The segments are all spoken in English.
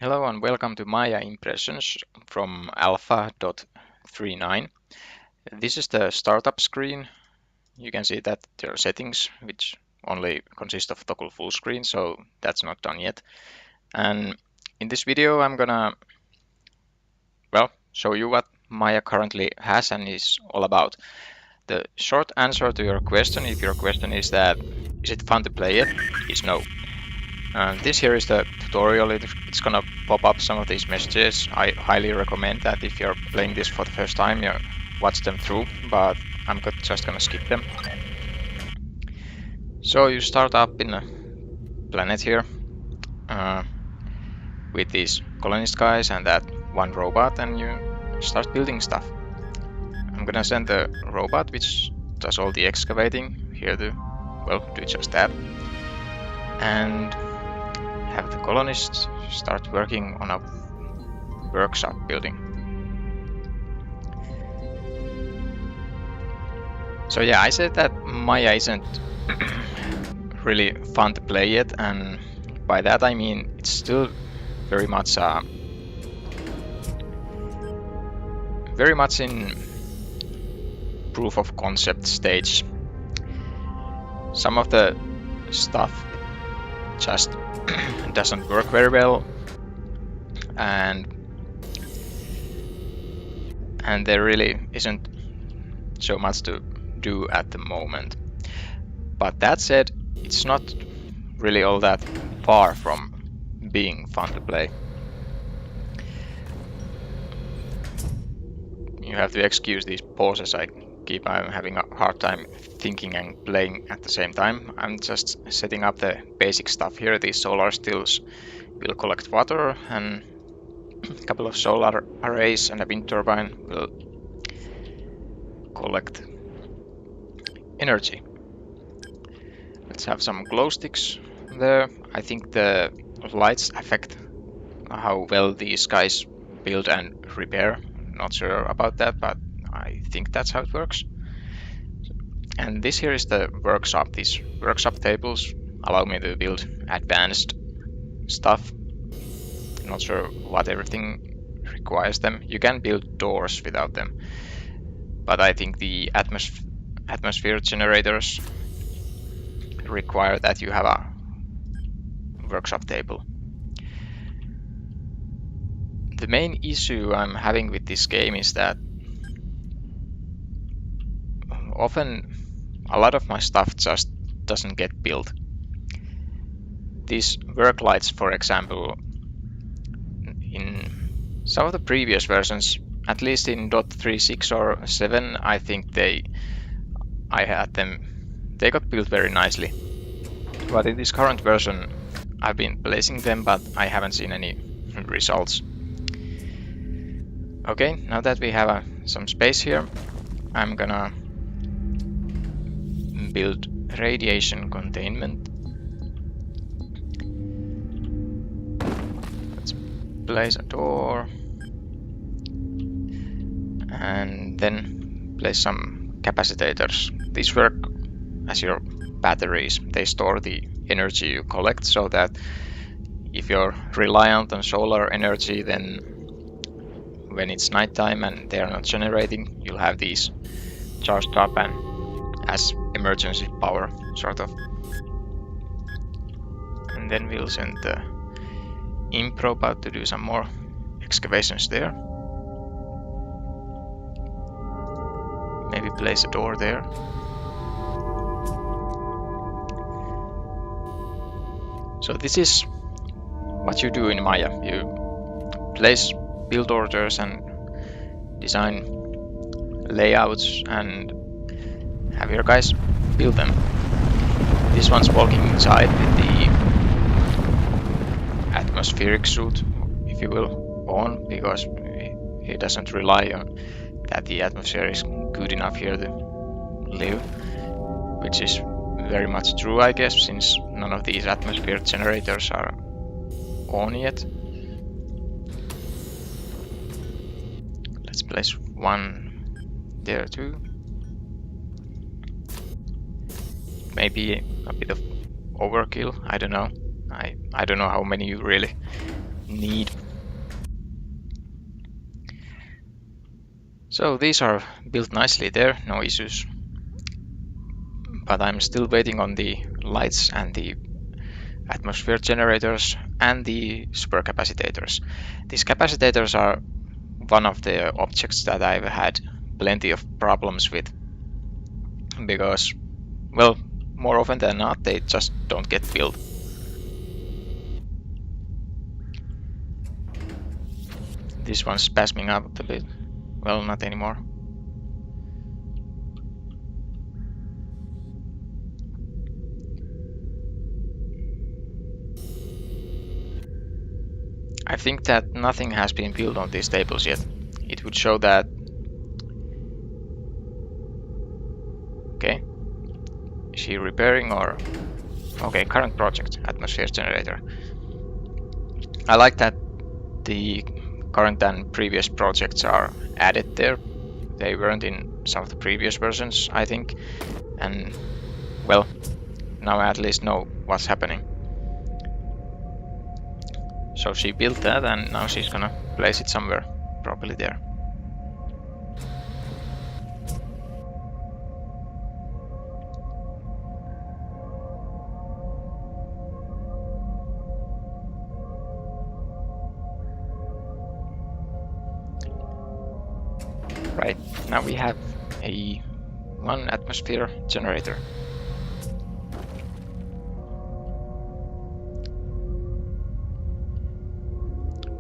Hello and welcome to Maia impressions from alpha.39. This is the startup screen. You can see that there are settings which only consist of toggle full screen, so that's not done yet. And in this video I'm gonna show you what Maia currently has and is all about. The short answer to your question, if your question is that is it fun to play it, is no. This here is the tutorial. It's gonna pop up some of these messages. I highly recommend that if you're playing this for the first time, you watch them through, but I'm just gonna skip them. So you start up in a planet here with these colonist guys and that one robot, and you start building stuff. I'm gonna send the robot, which does all the excavating here to, do just that. And have the colonists start working on a workshop building. So yeah, I said that Maia isn't really fun to play yet, and by that I mean it's still very much in proof of concept stage. Some of the stuff just doesn't work very well, and there really isn't so much to do at the moment. But that said, it's not really all that far from being fun to play. You have to excuse these pauses I'm having a hard time thinking and playing at the same time. I'm just setting up the basic stuff here. These solar stills will collect water, and a couple of solar arrays and a wind turbine will collect energy. Let's have some glow sticks there. I think the lights affect how well these guys build and repair. Not sure about that, but I think that's how it works. And this here is the workshop. These workshop tables allow me to build advanced stuff. Not sure what everything requires them. You can build doors without them, but I think the atmosphere generators require that you have a workshop table. The main issue I'm having with this game is that often a lot of my stuff just doesn't get built. These work lights, for example, in some of the previous versions, at least in .36 or 7, I think they got built very nicely. But in this current version, I've been placing them, but I haven't seen any results. Okay, now that we have some space here, I'm gonna build radiation containment. Let's place a door and then place some capacitors. These work as your batteries. They store the energy you collect, so that if you're reliant on solar energy, then when it's nighttime and they are not generating, you'll have these charged up and as emergency power, sort of. And then we'll send the improbe out to do some more excavations there. Maybe place a door there. So this is what you do in Maia. You place build orders and design layouts and have your guys build them. This one's walking inside with the atmospheric suit, if you will, on, because he doesn't rely on that the atmosphere is good enough here to live, which is very much true, I guess, since none of these atmosphere generators are on yet. Let's place one there too. Maybe a bit of overkill, I don't know. I don't know how many you really need. So these are built nicely there, no issues. But I'm still waiting on the lights and the atmosphere generators and the supercapacitors. These capacitors are one of the objects that I've had plenty of problems with, because, well, more often than not they just don't get built. This one's spasming out a bit. Well, not anymore. I think that nothing has been built on these tables yet. It would show that... Okay. Is she repairing or... Okay, current project, atmosphere generator. I like that the current and previous projects are added there. They weren't in some of the previous versions, I think. And, well, now I at least know what's happening. So she built that and now she's gonna place it somewhere properly there. Right, now we have a 1 atmosphere generator.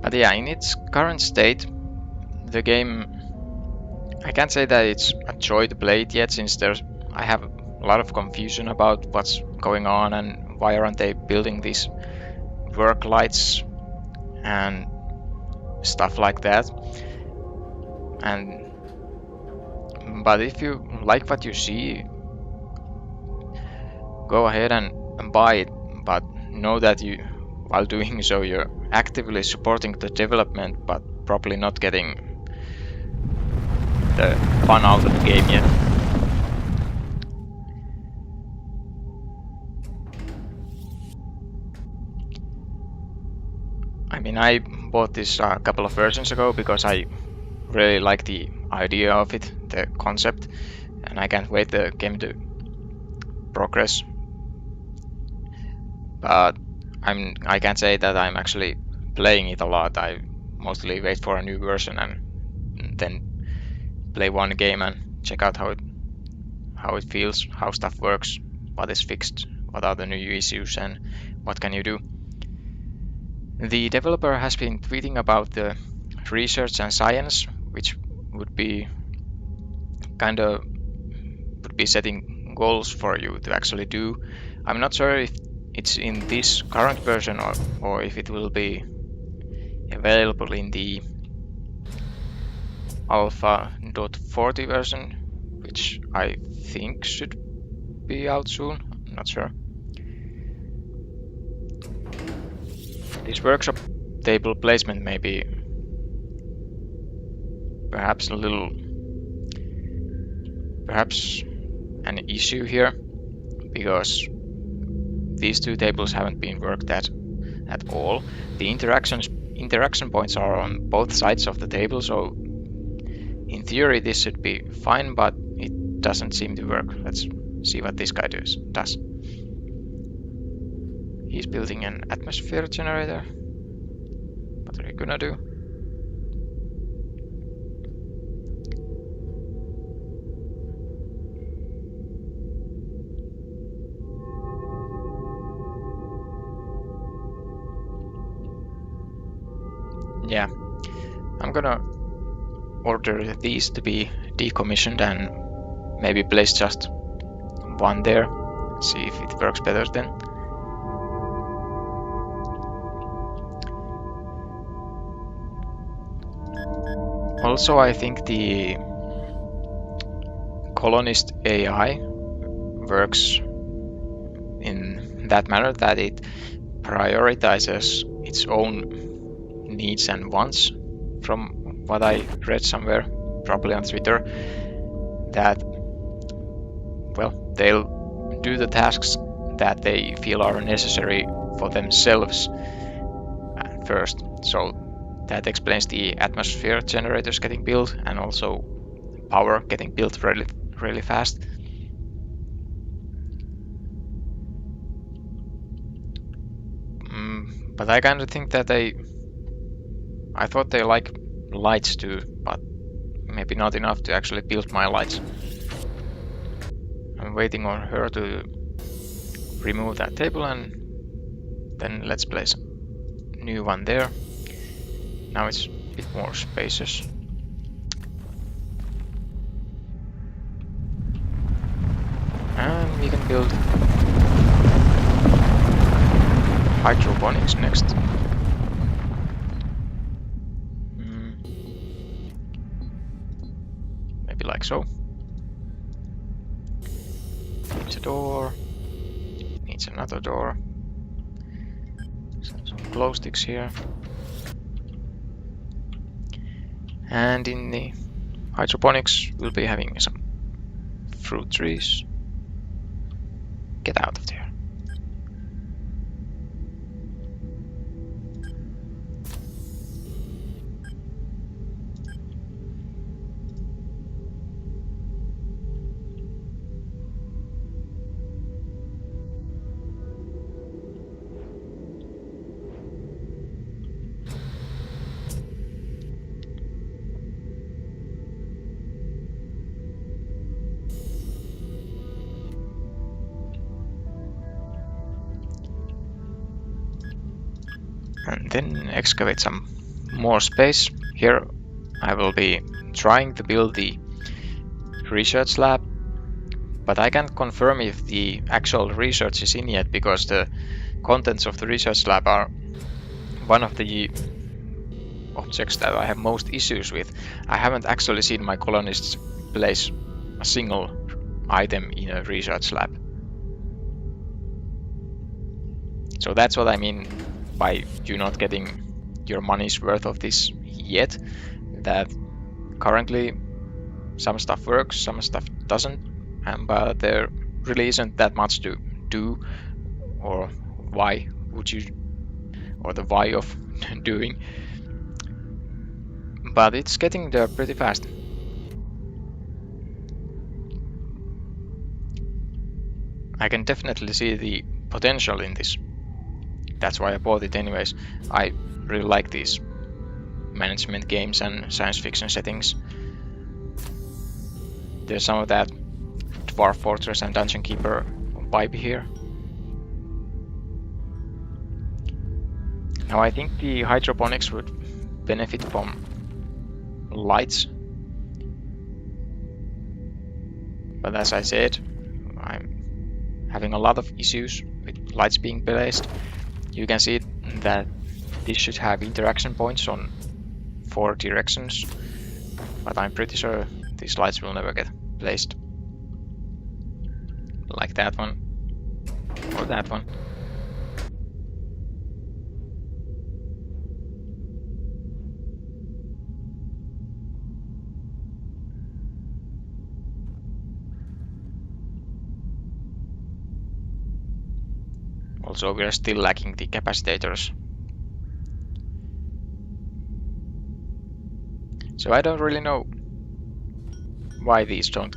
But yeah, in its current state, the game, I can't say that it's a joy to play it yet, since I have a lot of confusion about what's going on and why aren't they building these work lights and stuff like that. But if you like what you see, go ahead and buy it, but know that while doing so, you're actively supporting the development, but probably not getting the fun out of the game yet. I mean, I bought this a couple of versions ago because I really like the idea of it, the concept, and I can't wait the game to progress. But I can't say that I'm actually playing it a lot. I mostly wait for a new version and then play one game and check out how it feels, how stuff works, what is fixed, what are the new issues, and what can you do. The developer has been tweeting about the research and science, which would be setting goals for you to actually do. I'm not sure if it's in this current version or if it will be available in the alpha.40 version, which I think should be out soon. I'm not sure. This workshop table placement may be perhaps an issue here, because these two tables haven't been worked at all. The interaction points are on both sides of the table, so in theory this should be fine, but it doesn't seem to work. Let's see what this guy does. He's building an atmosphere generator. What are you gonna do? Yeah, I'm gonna order these to be decommissioned and maybe place just one there. See if it works better then. Also, I think the colonist AI works in that manner that it prioritizes its own needs and wants, from what I read somewhere, probably on Twitter, that, well, they'll do the tasks that they feel are necessary for themselves first. So that explains the atmosphere generators getting built and also power getting built really fast. But I kind of think that I thought they like lights too, but maybe not enough to actually build my lights. I'm waiting on her to remove that table and then let's place a new one there. Now it's a bit more spacious. And we can build hydroponics next. Maybe like so. Needs a door. Needs another door. Some glow sticks here. And in the hydroponics, we'll be having some fruit trees. Get out of there. And then excavate some more space. Here I will be trying to build the research lab, but I can't confirm if the actual research is in yet because the contents of the research lab are one of the objects that I have most issues with. I haven't actually seen my colonists place a single item in a research lab. So that's what I mean by you not getting your money's worth of this yet. That currently some stuff works, some stuff doesn't, but there really isn't that much to do, or why would you, or the why of doing. But it's getting there pretty fast. I can definitely see the potential in this. That's why I bought it anyways. I really like these management games and science fiction settings. There's some of that Dwarf Fortress and Dungeon Keeper vibe here. Now I think the hydroponics would benefit from lights. But as I said, I'm having a lot of issues with lights being placed. You can see that this should have interaction points on 4 directions, but I'm pretty sure these lights will never get placed. Like that one, or that one. Also, we are still lacking the capacitors. So I don't really know why these don't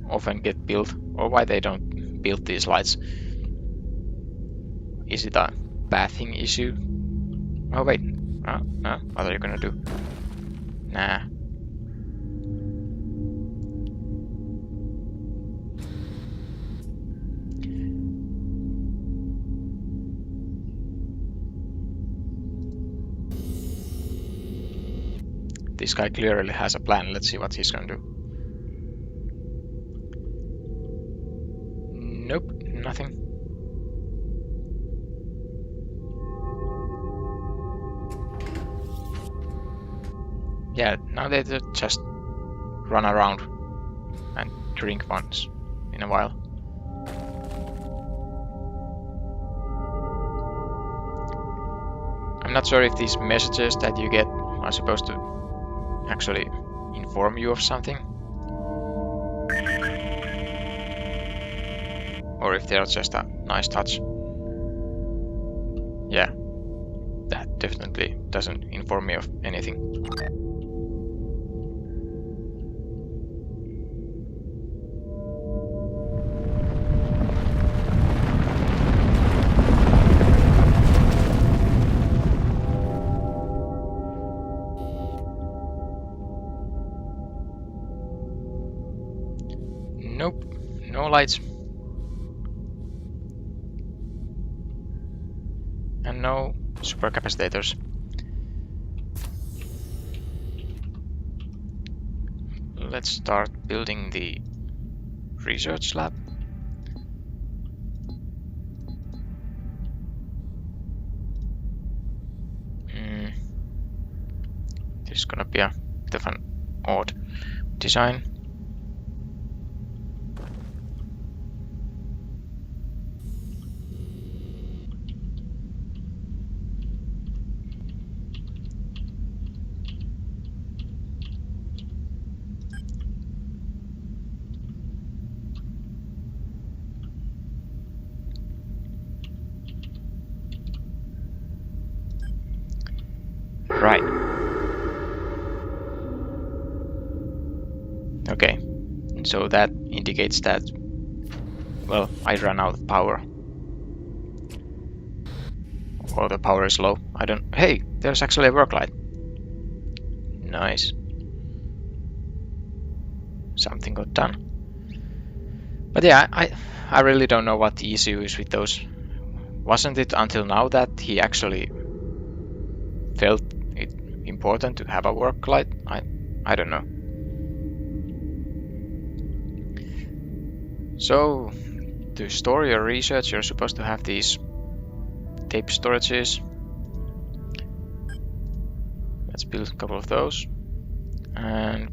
often get built, or why they don't build these lights. Is it a pathing issue? Oh wait, what are you gonna do? Nah. This guy clearly has a plan. Let's see what he's gonna do. Nope, nothing. Yeah, now they just run around and drink once in a while. I'm not sure if these messages that you get are supposed to actually inform you of something, or if they're just a nice touch. Yeah, that definitely doesn't inform me of anything. Nope, no lights. And no supercapacitors. Let's start building the research lab. This is gonna be a bit of an odd design. Right. Okay. So that indicates that, well, I ran out of power. Or the power is low. I don't... Hey, there's actually a work light. Nice. Something got done. But yeah, I really don't know what the issue is with those. Wasn't it until now that he actually felt it important to have a work light? I don't know. So, to store your research, you're supposed to have these tape storages. Let's build a couple of those. And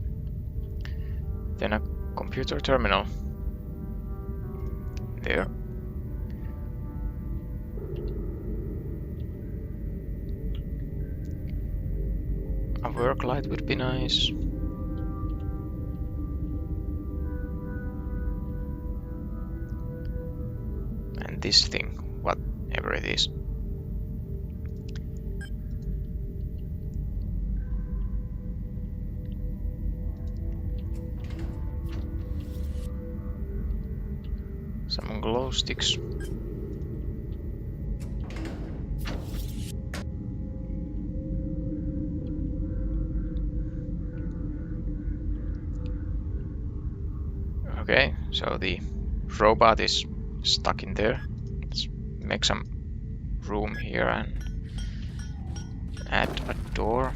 then a computer terminal. There. A work light would be nice. And this thing, whatever it is. Some glow sticks. Okay, so the robot is stuck in there. Let's make some room here and add a door.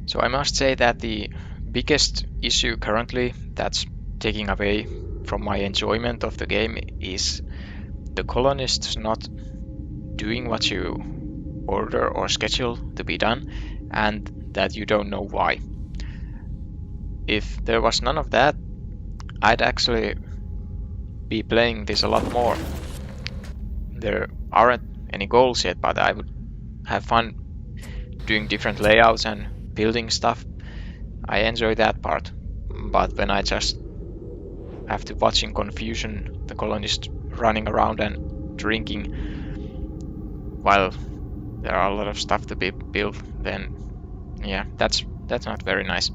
So I must say that the biggest issue currently that's taking away from my enjoyment of the game is the colonists not doing what you order or schedule to be done, and that you don't know why. If there was none of that, I'd actually be playing this a lot more. There aren't any goals yet, but I would have fun doing different layouts and building stuff. I enjoy that part, but when I just have to watch in confusion the colonists running around and drinking while there are a lot of stuff to be built, then yeah, that's not very nice.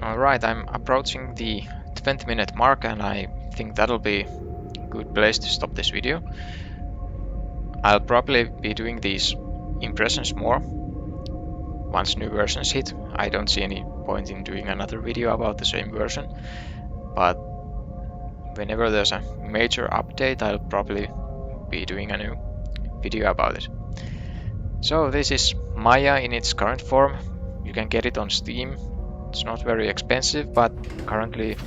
Alright, I'm approaching the 20-minute mark, and I think that'll be a good place to stop this video. I'll probably be doing these impressions more once new versions hit. I don't see any point in doing another video about the same version, but whenever there's a major update, I'll probably be doing a new video about it. So this is Maia in its current form. You can get it on Steam. It's not very expensive, but currently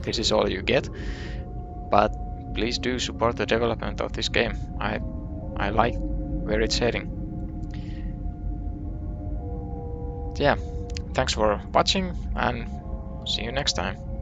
this is all you get. But please do support the development of this game. I like where it's heading. Yeah, thanks for watching and see you next time.